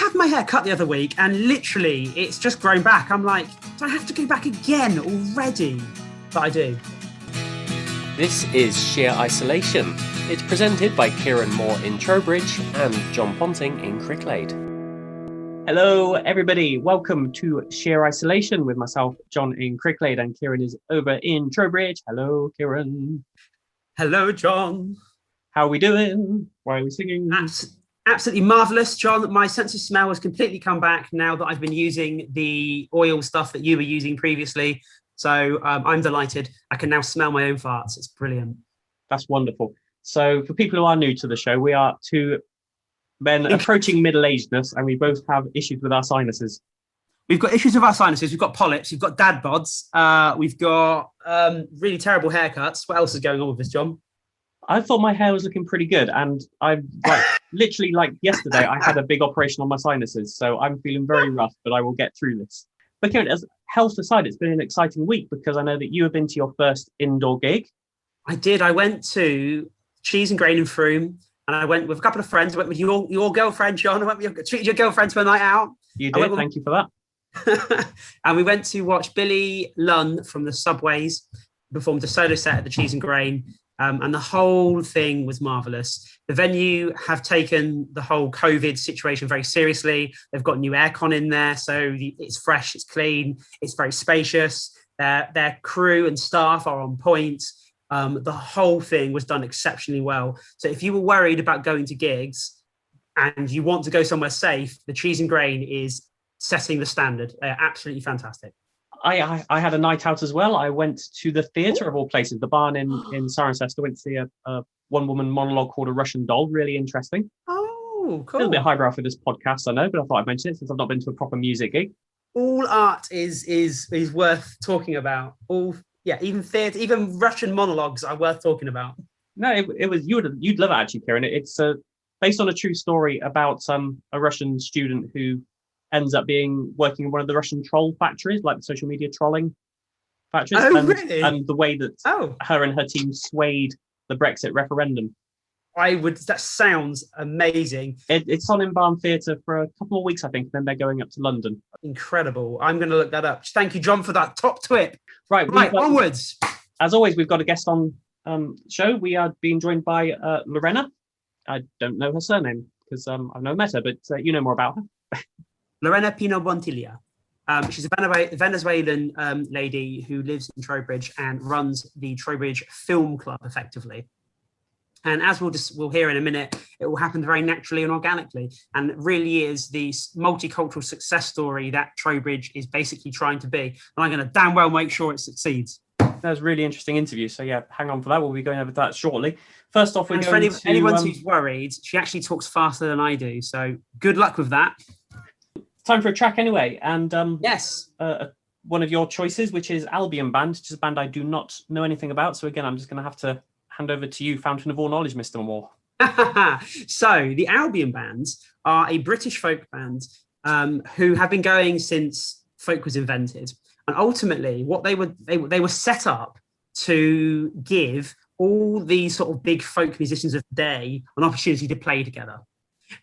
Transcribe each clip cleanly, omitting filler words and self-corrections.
had my hair cut the other week and literally it's just grown back. I'm like, do I have to go back again already? But I do. This is Sheer Isolation. It's presented by Kieran Moore in Trowbridge and John Ponting in Cricklade. Hello, everybody. Welcome to Sheer Isolation with myself, John in Cricklade, and Kieran is over in Trowbridge. Hello, Kieran. Hello, John. How are we doing? Why are we singing? Absolutely marvellous, John. My sense of smell has completely come back now that I've been using the oil stuff that you were using previously. So I'm delighted. I can now smell my own farts. It's brilliant. That's wonderful. So for people who are new to the show, we are two men approaching middle-agedness, and we both have issues with our sinuses. We've got issues with our sinuses. We've got polyps. We've got dad bods. We've got really terrible haircuts. What else is going on with this, John? I thought my hair was looking pretty good, and literally yesterday, I had a big operation on my sinuses, so I'm feeling very rough, but I will get through this. But Kieran, as health aside, it's been an exciting week because I know that you have been to your first indoor gig. I did. I went to Cheese and Grain in Frome, and I went with a couple of friends. I went with your girlfriend, John. Treated your girlfriend to a night out. You did. Thank you for that. And we went to watch Billy Lunn from the Subways performed a solo set at the Cheese and Grain. And the whole thing was marvellous. The venue have taken the whole COVID situation very seriously. They've got new aircon in there, so it's fresh, it's clean, it's very spacious. Their crew and staff are on point. The whole thing was done exceptionally well. So if you were worried about going to gigs and you want to go somewhere safe, the Cheese and Grain is setting the standard. They're absolutely fantastic. I had a night out as well. I went to the theatre of all places, the Barn in Cirencester. Went to see a one-woman monologue called A Russian Doll. Really interesting. Oh, cool. A little bit highbrow for this podcast, I know, but I thought I'd mention it since I've not been to a proper music gig. All art is worth talking about. Even theatre, even Russian monologues are worth talking about. No, it was you'd love it actually, Kieran. It's based on a true story about a Russian student who ends up working in one of the Russian troll factories, like the social media trolling factories. Oh, really? And the way that her and her team swayed the Brexit referendum. That sounds amazing. It's on in Barn Theatre for a couple of weeks, I think, then they're going up to London. Incredible. I'm going to look that up. Thank you, John, for that top tip. Right, onwards. As always, we've got a guest on show. We are being joined by Lorena. I don't know her surname because I've never met her, but you know more about her. Lorena Pino Montilla. She's a Venezuelan lady who lives in Trowbridge and runs the Trowbridge Film Club effectively. And as we'll hear in a minute, it will happen very naturally and organically. And it really is the multicultural success story that Trowbridge is basically trying to be. And I'm going to damn well make sure it succeeds. That was a really interesting interview. So yeah, hang on for that. We'll be going over that shortly. First off, we're going to... anyone who's worried, she actually talks faster than I do. So good luck with that. Time for a track anyway, and yes, one of your choices, which is Albion Band, which is a band I do not know anything about. So again, I'm just going to have to hand over to you, fountain of all knowledge, Mr. Moore. So the Albion Band are a British folk band who have been going since folk was invented, and ultimately, what they were set up to give all these sort of big folk musicians of the day an opportunity to play together.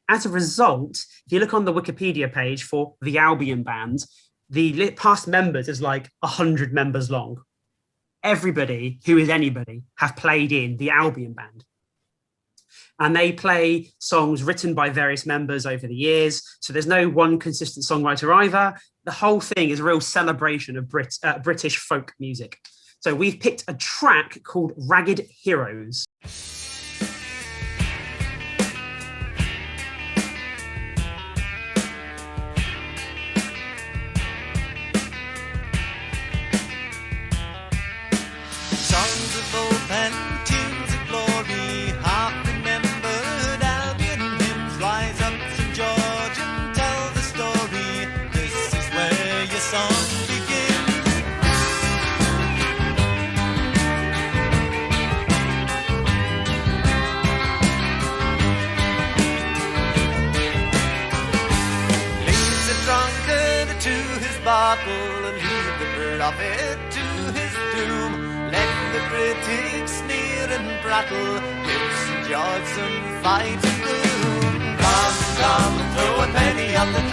As a result, if you look on the Wikipedia page for the Albion Band, the past members is like 100 members long. Everybody who is anybody have played in the Albion Band. And they play songs written by various members over the years. So there's no one consistent songwriter either. The whole thing is a real celebration of British folk music. So we've picked a track called Ragged Heroes. Bottle and leave the prophet to his doom. Let the critics sneer and prattle, give St. George some fighting room. Come, come, throw a penny at the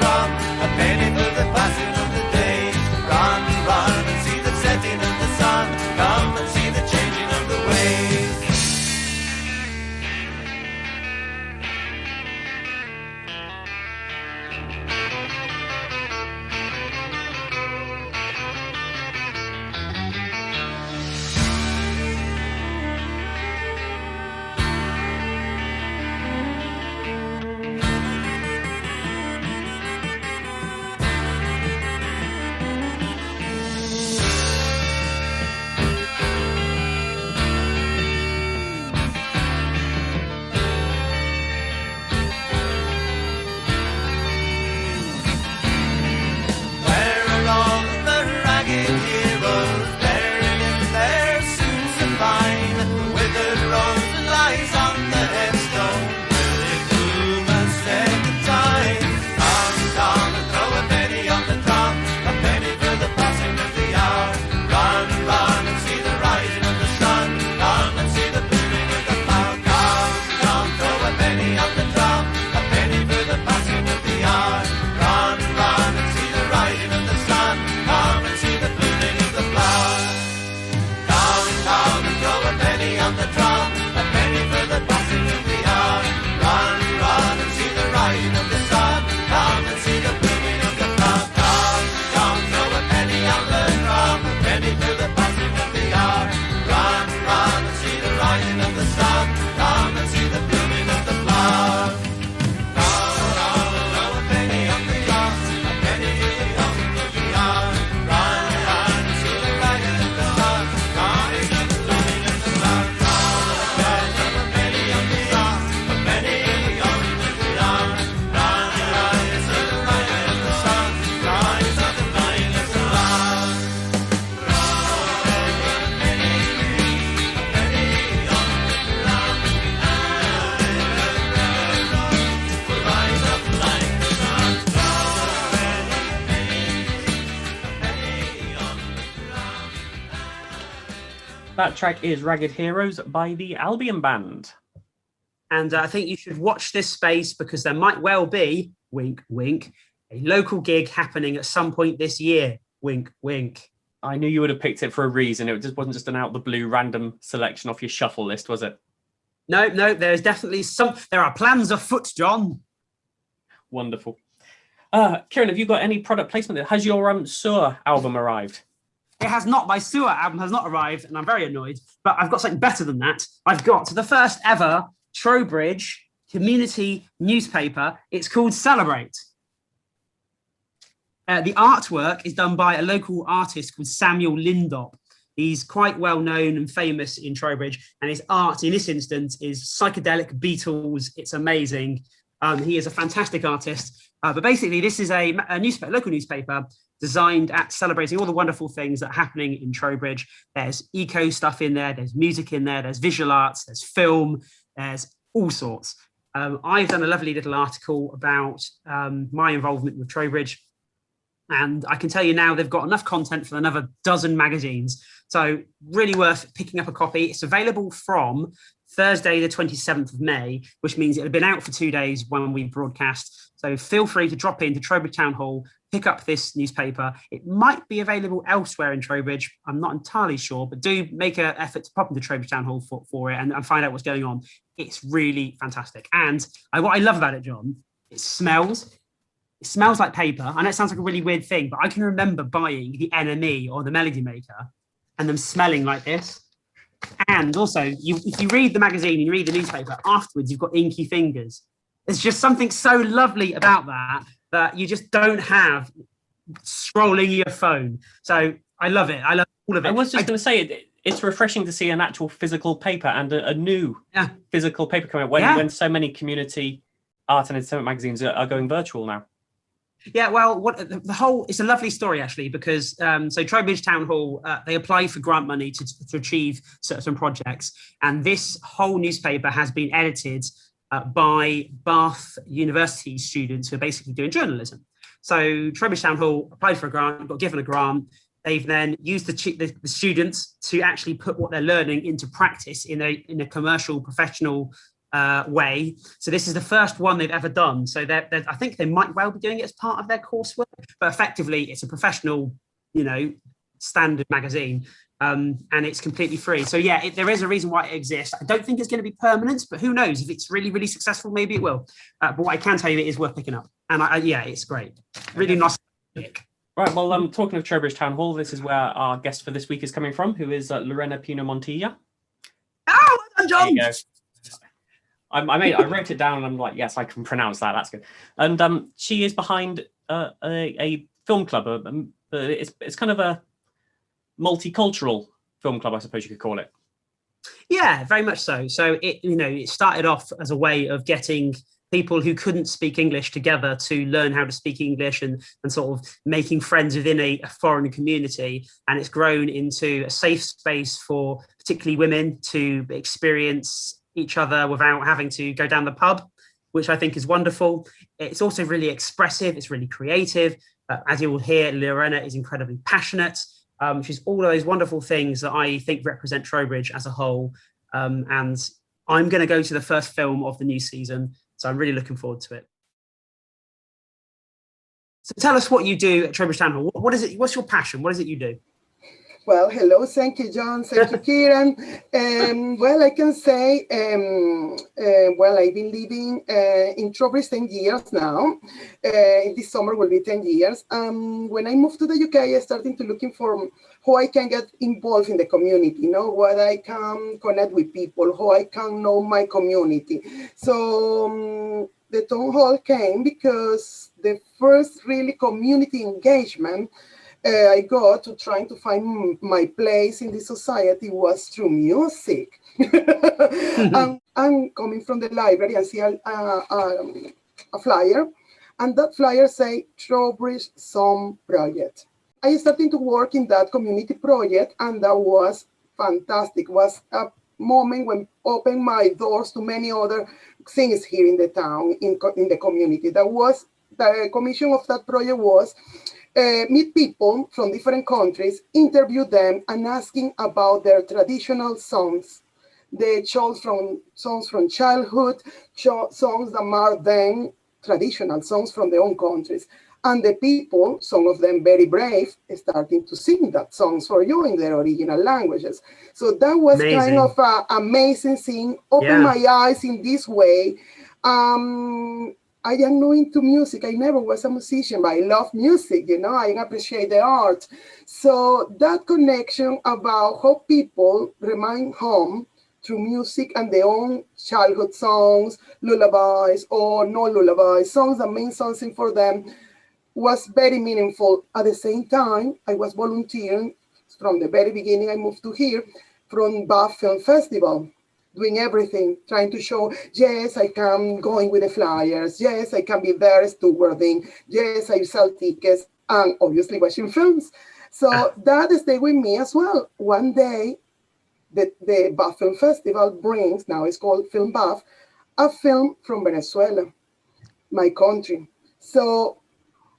rising of the sun. Come and see the blooming of the flower. Come, come, throw a penny on the drum, a penny to the passing of the hour. Run, run and see the rising of the sun. Come and see the blooming of the flower. Come, come, throw a penny on the drum, a penny to the passing of the hour. Run, run and see the rising of the sun. Come and see the blooming of the flower. Come, throw a penny on the drum, a penny to the passing of the hour. Run, run and see the rising of the sun. Rise of the lying of the flower. That track is Ragged Heroes by the Albion Band. And I think you should watch this space because there might well be, wink, wink, a local gig happening at some point this year. Wink, wink. I knew you would have picked it for a reason. It just wasn't just an out-the-blue random selection off your shuffle list, was it? No, there's definitely there are plans afoot, John. Wonderful. Kieran, have you got any product placement? Has your Sewer album arrived? It has not. My Sewer album has not arrived, and I'm very annoyed. But I've got something better than that. I've got the first ever Trowbridge community newspaper. It's called Celebrate. The artwork is done by a local artist called Samuel Lindop. He's quite well known and famous in Trowbridge, and his art in this instance is psychedelic Beatles. It's amazing. He is a fantastic artist. But basically, this is a newspaper, local newspaper designed at celebrating all the wonderful things that are happening in Trowbridge. There's eco stuff in there, there's music in there, there's visual arts, there's film, there's all sorts. I've done a lovely little article about my involvement with Trowbridge. And I can tell you now, they've got enough content for another dozen magazines. So really worth picking up a copy. It's available from Thursday, the 27th of May, which means it'll have been out for 2 days when we broadcast. So feel free to drop into Trowbridge Town Hall, pick up this newspaper. It might be available elsewhere in Trowbridge. I'm not entirely sure, but do make an effort to pop into Trowbridge Town Hall for it and find out what's going on. It's really fantastic. And what I love about it, John, it smells like paper. I know it sounds like a really weird thing, but I can remember buying the NME or the Melody Maker and them smelling like this. And also, if you read the magazine and you read the newspaper, afterwards you've got inky fingers. There's just something so lovely about that you just don't have scrolling your phone. So I love it. I love all of it. I was just going to say, it's refreshing to see an actual physical paper and a new physical paper come out when so many community art and entertainment magazines are going virtual now. Yeah, well, it's a lovely story, actually, because so Trowbridge Town Hall, they apply for grant money to achieve certain projects. And this whole newspaper has been edited by Bath University students who are basically doing journalism. So Trowbridge Town Hall applied for a grant, got given a grant. They've then used the students to actually put what they're learning into practice in a commercial, professional way. So this is the first one they've ever done. So I think they might well be doing it as part of their coursework, but effectively it's a professional, standard magazine, and it's completely free. So yeah, there is a reason why it exists. I don't think it's going to be permanent, but who knows? If it's really, really successful, maybe it will. But what I can tell you, it is worth picking up. And it's great. Really nice. Right, well, talking of Trowbridge Town Hall, this is where our guest for this week is coming from, who is Lorena Pino Montilla. Oh, well done, John! There you go. I wrote it down and I'm like, yes, I can pronounce that. That's good. And she is behind a film club. It's kind of a multicultural film club, I suppose you could call it. Yeah, very much so. So it started off as a way of getting people who couldn't speak English together to learn how to speak English and sort of making friends within a foreign community. And it's grown into a safe space for particularly women to experience each other without having to go down the pub, which I think is wonderful. It's also really expressive. It's really creative. As you will hear, Lorena is incredibly passionate. She's all those wonderful things that I think represent Trowbridge as a whole. And I'm going to go to the first film of the new season. So I'm really looking forward to it. So tell us what you do at Trowbridge Town Hall. What is it? What's your passion? What is it you do? Well, hello, thank you, John, thank you, Kieran. Well, I can say, well, I've been living in Trowbridge 10 years now. This summer will be 10 years. When I moved to the UK, I started to looking for how I can get involved in the community, you know, what I can connect with people, how I can know my community. So the town hall came because the first really community engagement I got to trying to find my place in the society was through music. I'm coming from the library and see a flyer, and that flyer say Trowbridge Song Project. I started to work in that community project, and that was fantastic. It was a moment when opened my doors to many other things here in the town, in the community. That was the commission of that project was meet people from different countries, interview them, and asking about their traditional songs. They chose from songs from childhood, songs that are then traditional songs from their own countries. And the people, some of them very brave, starting to sing that songs for you in their original languages. So that was amazing. Kind of an amazing thing, opened my eyes in this way. I am not into music. I never was a musician, but I love music, you know, I appreciate the art. So that connection about how people remain home through music and their own childhood songs, lullabies or no lullabies, songs that mean something for them, was very meaningful. At the same time, I was volunteering from the very beginning. I moved to here from Bath Film Festival, doing everything, trying to show, yes, I can going with the flyers. Yes, I can be there stewarding. Yes, I sell tickets and obviously watching films. So that stayed with me as well. One day, the Bath Film Festival brings, now it's called Film Bath, a film from Venezuela, my country. So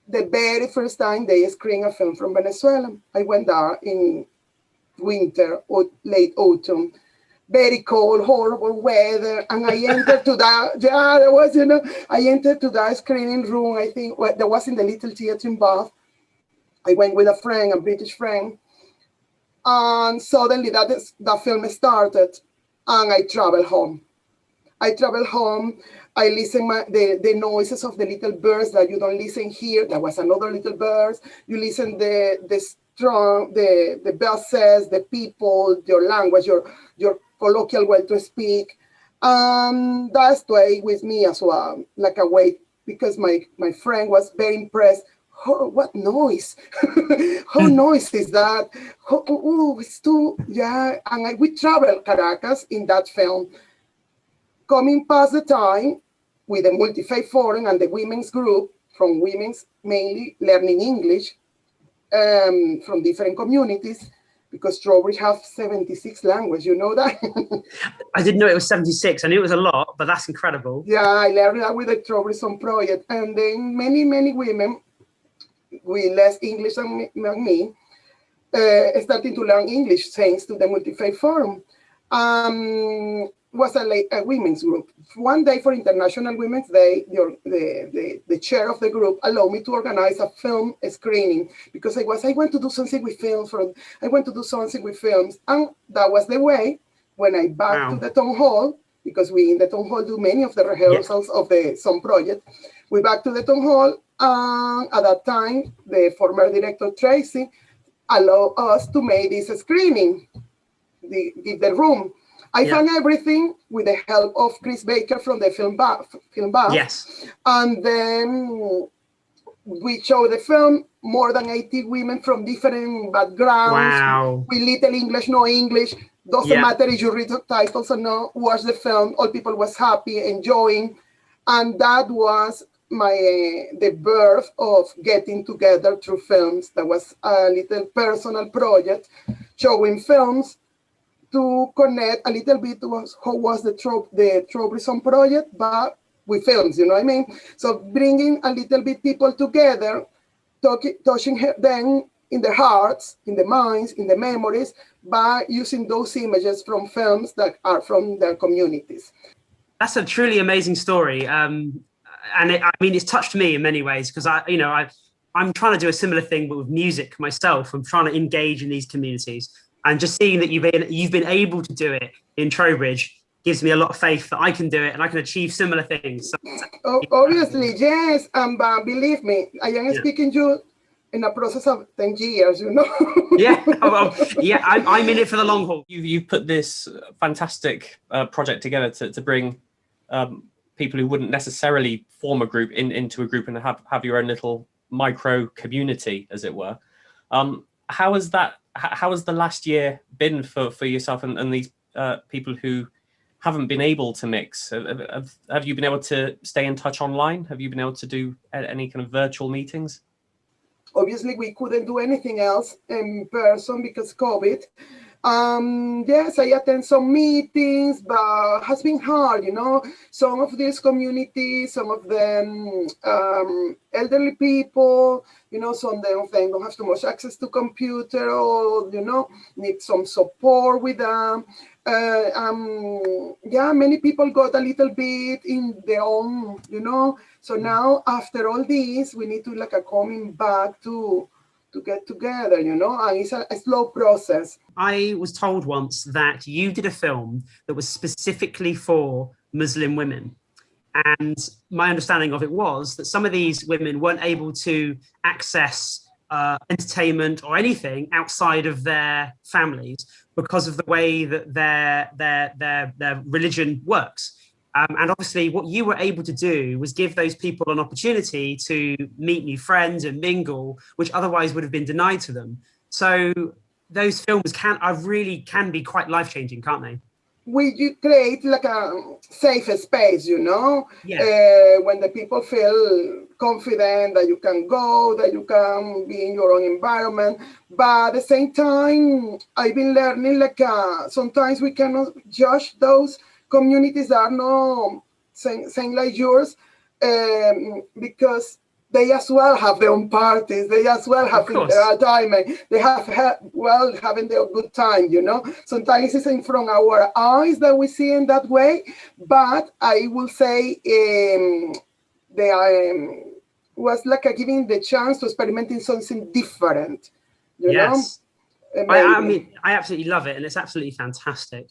the very first time they screened a film from Venezuela, I went there in winter or late autumn. Very cold, horrible weather, and I entered to that. Yeah, there was, you know, I entered to that screening room. I think that was in the little theater in Bath. I went with a friend, a British friend, and suddenly that film started, and I traveled home. I listen the noises of the little birds that you don't listen here. There was another little birds. You listen the buses, the people, your language, your colloquial way to speak. That's way with me as well, like a way, because my friend was very impressed. Oh, what noise? How noise is that? Oh, it's too, yeah. And we traveled Caracas in that film. Coming past the time with the Multi-Faith Forum and the women's group, from women's mainly learning English from different communities, because Trowbridge have 76 languages, you know that? I didn't know it was 76. I knew it was a lot, but that's incredible. Yeah, I learned that with the Trowbridge Song Project. And then many women with less English than me starting to learn English thanks to the Multi-Faith Forum. Was a women's group. One day for International Women's Day, the chair of the group allowed me to organize a film screening, because I want to do something with films. And that was the way when I back to the town hall, because we in the town hall do many of the rehearsals of the Song Project. We back to the town hall, and at that time, the former director Tracy allowed us to make this screening, give the room. I found everything with the help of Chris Baker from the Film Bath. Yes. And then we showed the film, more than 80 women from different backgrounds. Wow. With little English, no English. Doesn't matter if you read the titles or not, watch the film. All people was happy, enjoying. And that was the birth of getting together through films. That was a little personal project, showing films to connect a little bit to how was the Trowbridge Song Project, but with films, you know what I mean? So bringing a little bit people together, touching them in their hearts, in their minds, in their memories, by using those images from films that are from their communities. That's a truly amazing story. And I mean, it's touched me in many ways, because I'm trying to do a similar thing, but with music myself. I'm trying to engage in these communities, and just seeing that you've been able to do it in Trowbridge gives me a lot of faith that I can do it and I can achieve similar things. So, Obviously, yes, and believe me, I am speaking to you in a process of 10 years, you know. Yeah, I'm in it for the long haul. You've put this fantastic project together to bring people who wouldn't necessarily form a group into a group and have your own little micro community, as it were. How has the last year been for yourself and these people who haven't been able to mix? Have you been able to stay in touch online? Have you been able to do any kind of virtual meetings? Obviously, we couldn't do anything else in person because COVID. Yes, I attend some meetings, but it has been hard, you know. Some of these communities, some of them elderly people, you know, some of them don't have too much access to computer or, you know, need some support with them. Yeah, many people got a little bit in their own, you know. So now after all this, we need to like a coming back to get together, you know, and it's a slow process. I was told once that you did a film that was specifically for Muslim women. And my understanding of it was that some of these women weren't able to access entertainment or anything outside of their families because of the way that their religion works. And obviously what you were able to do was give those people an opportunity to meet new friends and mingle, which otherwise would have been denied to them. So those films can be quite life-changing, can't they? We create like a safe space, you know, when the people feel confident that you can go, that you can be in your own environment. But at the same time, I've been learning like sometimes we cannot judge those communities that are not same like yours, because they as well have their own parties. They as well have their time. They have having their good time, you know. Sometimes it's in front of our eyes that we see in that way. But I will say they was like giving the chance to experimenting something different, you know. I mean, I absolutely love it, and it's absolutely fantastic.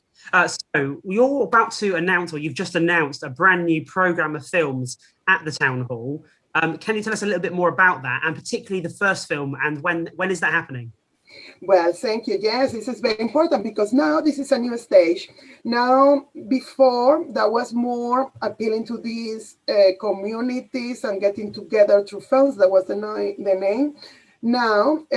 So you're about to announce, or you've just announced, a brand new program of films at the Town Hall. Can you tell us a little bit more about that, and particularly the first film, and when is that happening? Well, thank you. Yes, this is very important because now this is a new stage. Now, before that was more appealing to these communities and getting together through films. That was the name. Now,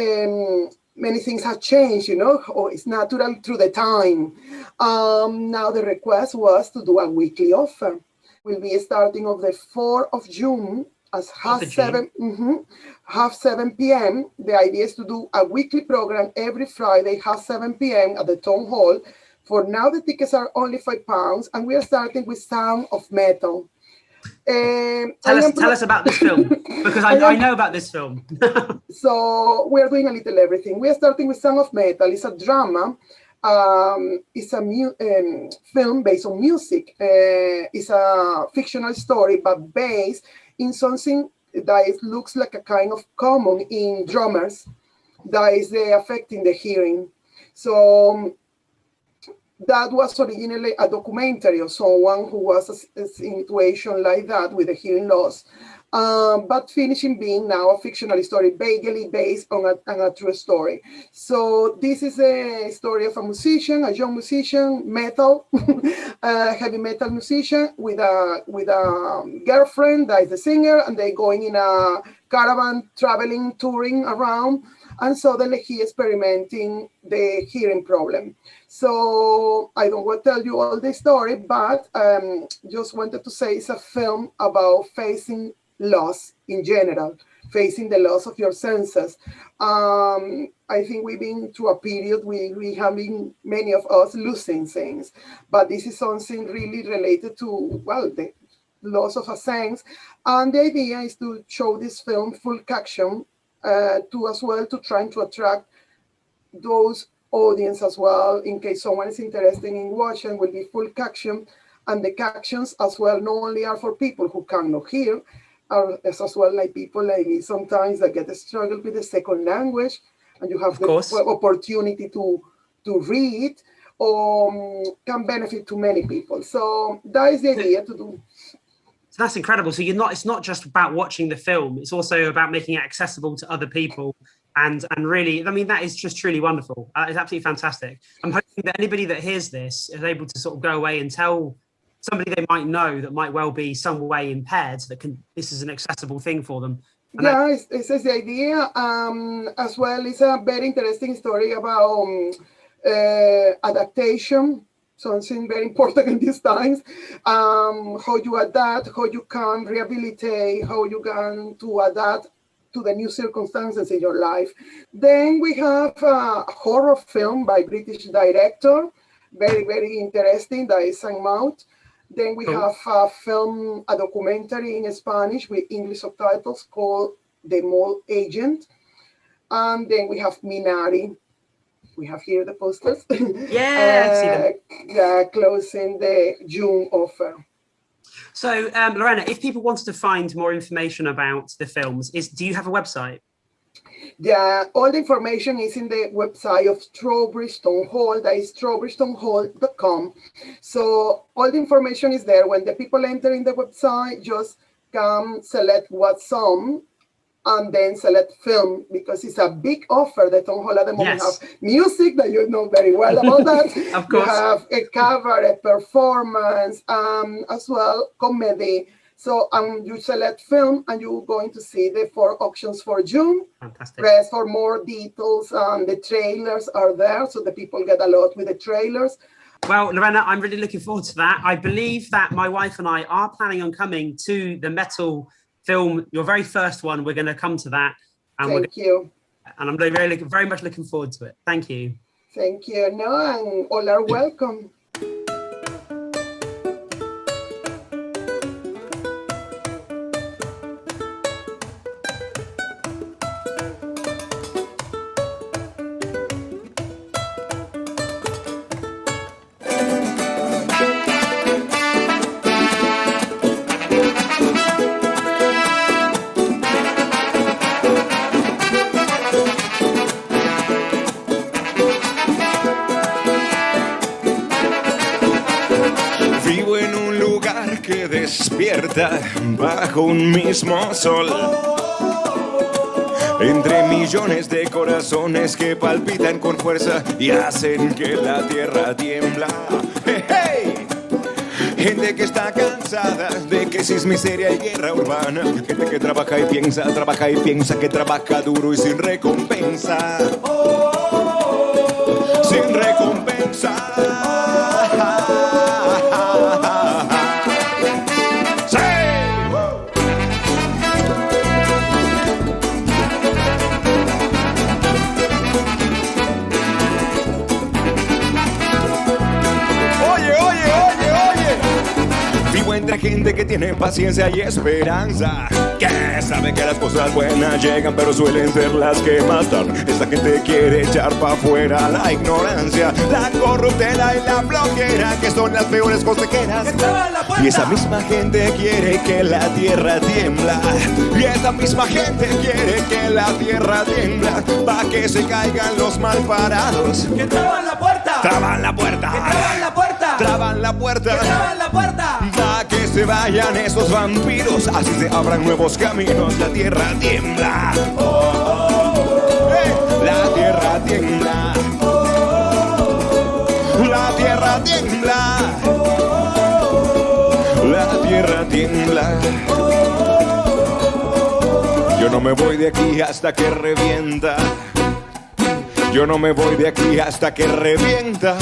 many things have changed, you know, or it's natural through the time. Now the request was to do a weekly offer. We'll be starting on the 4th of June at half 7 p.m. The idea is to do a weekly program every Friday, half 7 p.m. at the Town Hall. For now, the tickets are only £5, and we are starting with Sound of Metal. Tell us about this film, because I know about this film. So we're doing a little everything. We are starting with Sound of Metal. It's a drama. It's a film based on music. It's a fictional story, but based in something that looks like a kind of common in drummers that is affecting the hearing. So that was originally a documentary of someone who was in a situation like that with a hearing loss, but finishing being now a fictional story, vaguely based on a true story. So this is a story of a musician, a young musician, metal, heavy metal musician with a girlfriend that is the singer, and they going in a caravan, traveling, touring around, and suddenly he experimenting the hearing problem. So I don't want to tell you all the story, but just wanted to say it's a film about facing loss in general, facing the loss of your senses. I think we've been through a period we have been, many of us, losing things, but this is something really related to, well, the loss of a sense. And the idea is to show this film full caption to try to attract those audience as well, in case someone is interested in watching, will be full caption. And the captions as well not only are for people who cannot hear, are as well like people like me sometimes that get a struggle with the second language, and you have the opportunity to read, can benefit to many people. So that is the idea to do. So that's incredible. So it's not just about watching the film, it's also about making it accessible to other people. And really, I mean, that is just truly wonderful. It's absolutely fantastic. I'm hoping that anybody that hears this is able to sort of go away and tell somebody they might know that might well be some way impaired, this is an accessible thing for them. And this is the idea. As well, it's a very interesting story about adaptation, something very important in these times. How you adapt, how you can rehabilitate, how you can to adapt to the new circumstances in your life. Then we have a horror film by British director, very, very interesting, that is out. Then we have a documentary in Spanish with English subtitles called The Mole Agent. And then we have Minari. We have here the posters. Yeah, closing the June offer. So, Lorena, if people wanted to find more information about the films, do you have a website? Yeah, all the information is in the website of Trowbridge Town Hall. That is trowbridgetownhall.com. So all the information is there. When the people enter in the website, just come select what song and then select film, because it's a big offer. The Town Hall at the moment have music that you know very well about that. Of course. You have a cover, a performance, as well, comedy. So you select film and you're going to see the 4 auctions for June. Fantastic. Press for more details. The trailers are there, so the people get a lot with the trailers. Well, Lorena, I'm really looking forward to that. I believe that my wife and I are planning on coming to the metal film, your very first one. We're going to come to that. And Thank you. And I'm very much looking forward to it. Thank you. Thank you. No, and all are welcome. Despierta bajo un mismo sol, entre millones de corazones que palpitan con fuerza y hacen que la tierra tiembla. ¡Hey, hey! Gente que está cansada de que si es miseria y guerra urbana, gente que trabaja y piensa, que trabaja duro y sin recompensa. Sin recompensa. Entre gente que tiene paciencia y esperanza, que sabe que las cosas buenas llegan pero suelen ser las que más tardan. Esta gente quiere echar para afuera la ignorancia, la corruptela y la bloquera, que son las peores consejeras. Y esa misma gente quiere que la tierra tiembla, y esa misma gente quiere que la tierra tiembla, pa' que se caigan los mal parados, que traban la puerta, traban la puerta, que traban la puerta, traban la puerta, que traban la puerta, pa' que se vayan esos vampiros, así se abran nuevos caminos. La tierra tiembla, la tierra tiembla, la tierra tiembla, la tierra tiembla. Yo no me voy de aquí hasta que revienta, yo no me voy de aquí hasta que revienta.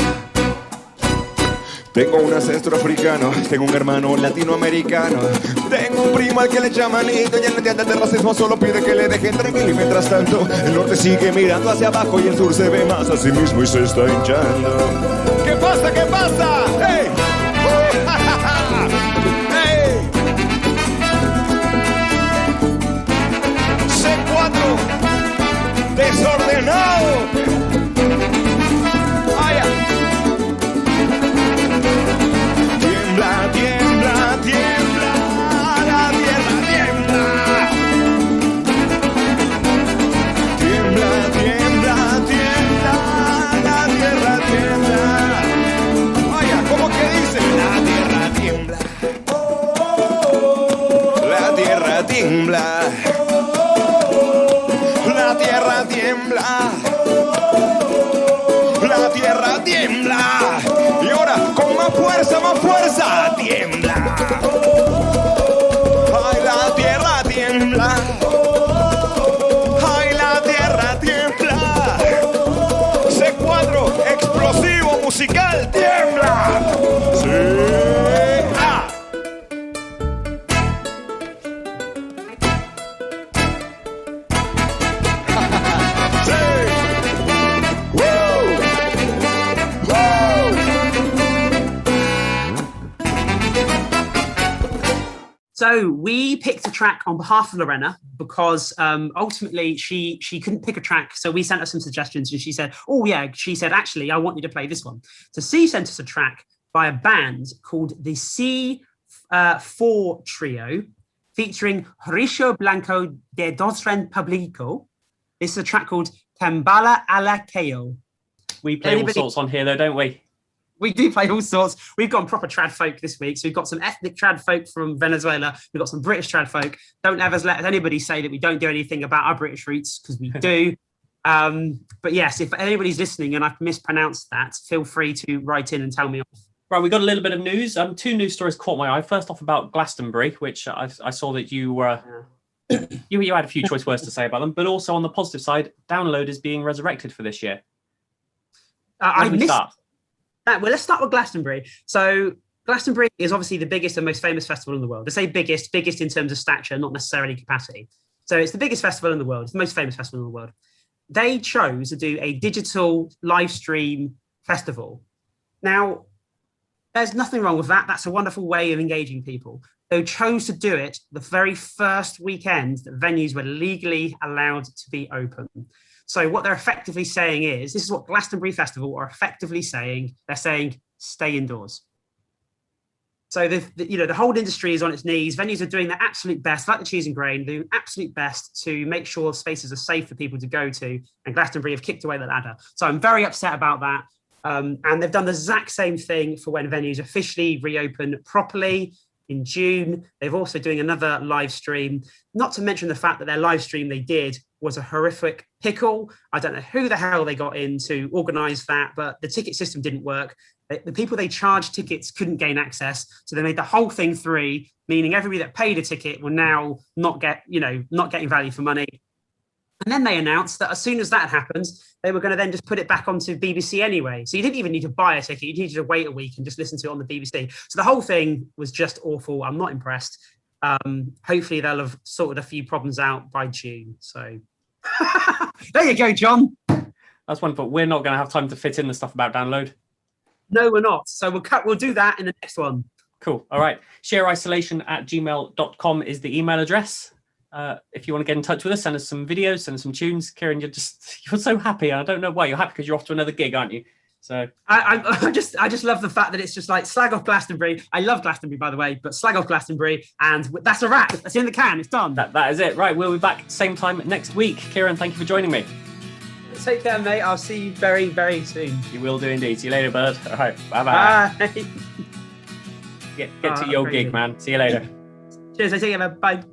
Tengo un ancestro africano, tengo un hermano latinoamericano, tengo un primo al que le llaman hito, y el entiende de racismo solo pide que le dejen tranquilo. Y mientras tanto, el norte sigue mirando hacia abajo y el sur se ve más a sí mismo y se está hinchando. ¿Qué pasa? ¿Qué pasa? ¡Hey! ¡Hey! C4 desordenado. Tiembla, tiembla, tiembla, la tierra tiembla. La tierra tiembla. La tierra tiembla. Y ahora con más fuerza, tiembla. Ay, la tierra tiembla. Ay, la tierra tiembla. C4 explosivo musical tiembla. Sí. Ah. So we picked a track on behalf of Lorena because ultimately she couldn't pick a track. So we sent her some suggestions and she said, actually, I want you to play this one. So she sent us a track by a band called the C4 Trio featuring Horacio Blanco de Dosren Publico. This is a track called Cambala a la Keo. We play all sorts on here though, don't we? We do play all sorts. We've got proper trad folk this week. So we've got some ethnic trad folk from Venezuela. We've got some British trad folk. Don't ever let anybody say that we don't do anything about our British roots, because we do. But yes, if anybody's listening and I've mispronounced that, feel free to write in and tell me off. Right, we got a little bit of news. Two news stories caught my eye. First off, about Glastonbury, which I saw that you were... you had a few choice words to say about them, but also on the positive side, Download is being resurrected for this year. I missed... Well, let's start with Glastonbury. So Glastonbury is obviously the biggest and most famous festival in the world. I say biggest in terms of stature, not necessarily capacity. So it's the biggest festival in the world. It's the most famous festival in the world. They chose to do a digital live stream festival. Now, there's nothing wrong with that. That's a wonderful way of engaging people. They chose to do it the very first weekend that venues were legally allowed to be open. So what they're effectively saying is, this is what Glastonbury Festival are effectively saying. They're saying, stay indoors. So the whole industry is on its knees. Venues are doing their absolute best, like the Cheese and Grain, doing absolute best to make sure spaces are safe for people to go to. And Glastonbury have kicked away the ladder. So I'm very upset about that. And they've done the exact same thing for when venues officially reopen properly in June. They're also doing another live stream, not to mention the fact that their live stream they did was a horrific pickle. I don't know who the hell they got in to organize that, but the ticket system didn't work. The people they charged tickets couldn't gain access. So they made the whole thing free, meaning everybody that paid a ticket will now not getting value for money. And then they announced that as soon as that happened, they were going to then just put it back onto BBC anyway. So you didn't even need to buy a ticket. You needed to wait a week and just listen to it on the BBC. So the whole thing was just awful. I'm not impressed. Hopefully they'll have sorted a few problems out by June. So there you go, John. That's wonderful. We're not going to have time to fit in the stuff about Download. No, we're not. So we'll do that in the next one. Cool. All right. shareisolation@gmail.com is the email address. If you want to get in touch with us, send us some videos, send us some tunes. Kieran, you're so happy. I don't know why. You're happy because you're off to another gig, aren't you? So I just love the fact that it's just like slag off Glastonbury. I love Glastonbury, by the way, but slag off Glastonbury, and that's a wrap. That's in the can. It's done. That is it. Right. We'll be back same time next week. Kieran, thank you for joining me. Take care, mate. I'll see you very, very soon. You will do indeed. See you later, bud. All right. Bye-bye. Bye. Get to your gig, man. See you later. Cheers. I take care. Bye.